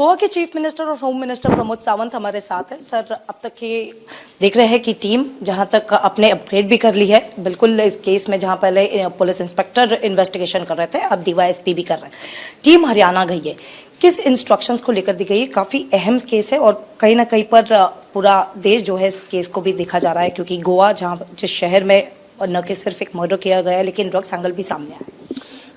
गोवा के chief minister और home minister Pramod Sawant हमारे साथ है। सर, अब तक की देख रहे हैं कि टीम जहां तक अपने अपग्रेड भी कर ली है, बिल्कुल इस केस में जहां पहले पुलिस इंस्पेक्टर इन्वेस्टिगेशन कर रहे थे, अब डीवाईएसपी भी कर रहे हैं। टीम हरियाणा गई है, किस इंस्ट्रक्शंस को लेकर दी गई है? काफ़ी अहम केस है और कहीं ना कहीं पर पूरा देश जो है इस केस को भी देखा जा रहा है, क्योंकि गोवा जहाँ जिस शहर में और न कि सिर्फ एक मर्डर किया गया है लेकिन ड्रग्स एंगल भी सामने आया है।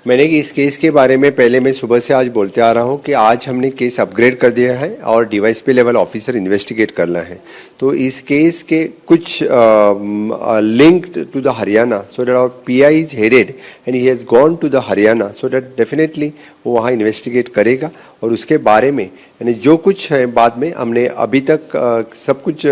मैंने इस केस के बारे में पहले मैं सुबह से आज बोलते आ रहा हूँ कि आज हमने केस अपग्रेड कर दिया है और डीवाईएसपी लेवल ऑफिसर इन्वेस्टिगेट करना है। तो इस केस के कुछ linked to the Haryana, so that our PI is headed and he has gone to the Haryana, so that definitely वो वहाँ इन्वेस्टिगेट करेगा और उसके बारे में यानी जो कुछ है बाद में हमने अभी तक सब कुछ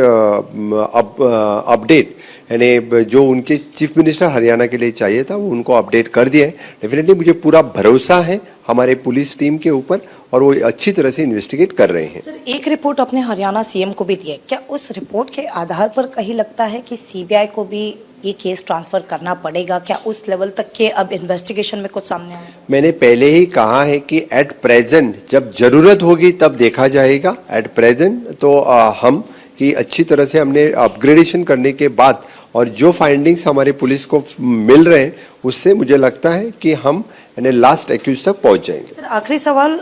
अपडेट यानी जो उनके चीफ मिनिस्टर हरियाणा के लिए चाहिए था वो उनको अपडेट कर दिया है। डेफिनेटली मुझे पूरा भरोसा है हमारे पुलिस टीम के ऊपर और वो अच्छी तरह से इन्वेस्टिगेट कर रहे हैं। सर, एक रिपोर्ट अपने हरियाणा सीएम को भी दी है, क्या उस रिपोर्ट के आधार पर कहीं लगता है कि सीबीआई को भी ये केस ट्रांसफर करना पड़ेगा? क्या उस लेवल तक के अब इन्वेस्टिगेशन में कुछ सामने आया? मैंने पहले ही कहा है कि एट प्रेजेंट जब जरूरत होगी तब देखा जाएगा। एट प्रेजेंट तो हम कि अच्छी तरह से हमने अपग्रेडेशन करने के बाद और जो फाइंडिंग्स हमारे पुलिस को मिल रहे हैं उससे मुझे लगता है कि हम यानी लास्ट एक्यूज तक पहुंच जाएंगे। सर, आखिरी सवाल,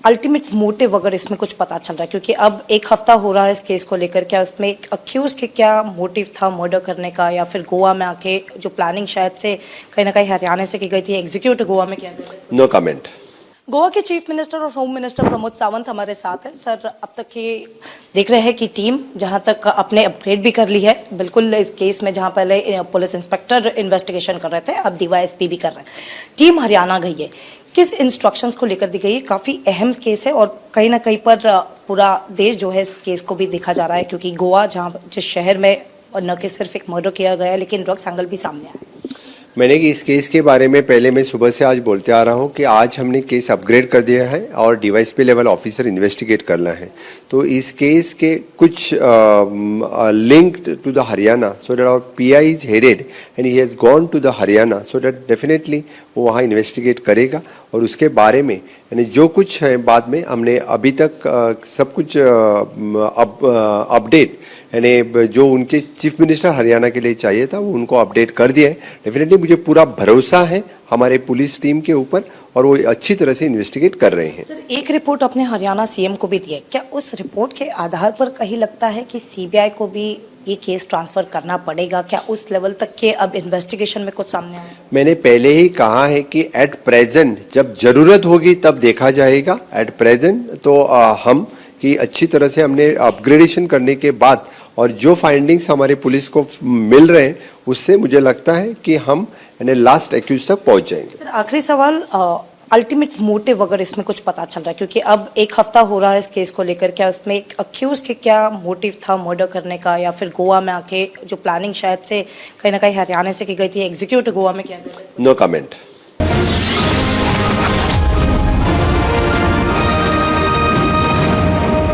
अल्टीमेट मोटिव अगर इसमें कुछ पता चल रहा है, क्योंकि अब एक हफ्ता हो रहा है इस केस को लेकर, क्या उसमें अक्यूज के क्या मोटिव था मर्डर करने का, या फिर गोवा में आके जो प्लानिंग शायद से कहीं ना कहीं हरियाणा से की गई थी, एग्जीक्यूट गोवा में किया गया? No comment. गोवा के चीफ मिनिस्टर और होम मिनिस्टर प्रमोद सावंत हमारे साथ है। सर, अब तक की देख रहे हैं कि टीम जहां तक अपने अपग्रेड भी कर ली है, बिल्कुल इस केस में जहां पहले पुलिस इंस्पेक्टर इन्वेस्टिगेशन कर रहे थे, अब डीवाईएसपी भी कर रहे हैं। टीम हरियाणा गई है, किस इंस्ट्रक्शंस को लेकर दी गई है? काफ़ी अहम केस है और कहीं ना कहीं पर पूरा देश जो है इस केस को भी देखा जा रहा है, क्योंकि गोवा जहाँ जिस शहर में और न कि सिर्फ एक मर्डर किया गया है लेकिन ड्रग्स एंगल भी सामने आया है। मैंने इस केस के बारे में पहले मैं सुबह से आज बोलते आ रहा हूँ कि आज हमने केस अपग्रेड कर दिया है और डीवाईएसपी लेवल ऑफिसर इन्वेस्टिगेट करना है। तो इस केस के कुछ linked to the Haryana, so that our PI is headed and he has gone to the Haryana, so that definitely वो वहाँ इन्वेस्टिगेट करेगा और उसके बारे में यानी जो कुछ है बाद में हमने अभी तक सब कुछ अपडेट यानी जो उनके चीफ मिनिस्टर हरियाणा के लिए चाहिए था वो उनको अपडेट कर दिया है। डेफिनेटली मुझे पूरा भरोसा है हमारे पुलिस टीम के ऊपर और वो अच्छी तरह से इन्वेस्टिगेट कर रहे हैं। सर, एक रिपोर्ट अपने हरियाणा सीएम को भी दी है, क्या उस रिपोर्ट के आधार पर कहीं लगता है कि सीबीआई को भी ये केस ट्रांसफर करना पड़ेगा? क्या उस लेवल तक के अब इन्वेस्टिगेशन में कुछ सामने आया? मैंने पहले ही कहा है कि एट प्रेजेंट जब जरूरत होगी तब देखा जाएगा। एट प्रेजेंट तो हम कि अच्छी तरह से हमने अपग्रेडेशन करने के बाद और जो फाइंडिंग्स हमारे पुलिस को मिल रहे हैं उससे मुझे लगता है कि हम यानी लास्ट एक्यूज तक पहुंच जाएंगे। सर, आखिरी सवाल, अल्टीमेट मोटिव अगर इसमें कुछ पता चल रहा है, क्योंकि अब एक हफ्ता हो रहा है इस केस को लेकर, क्या उसमें अक्यूज के क्या मोटिव था मर्डर करने का, या फिर गोवा में आके जो प्लानिंग शायद से कहीं ना कहीं हरियाणा से की गई थी, एग्जीक्यूट गोवा में किया गया? No comment.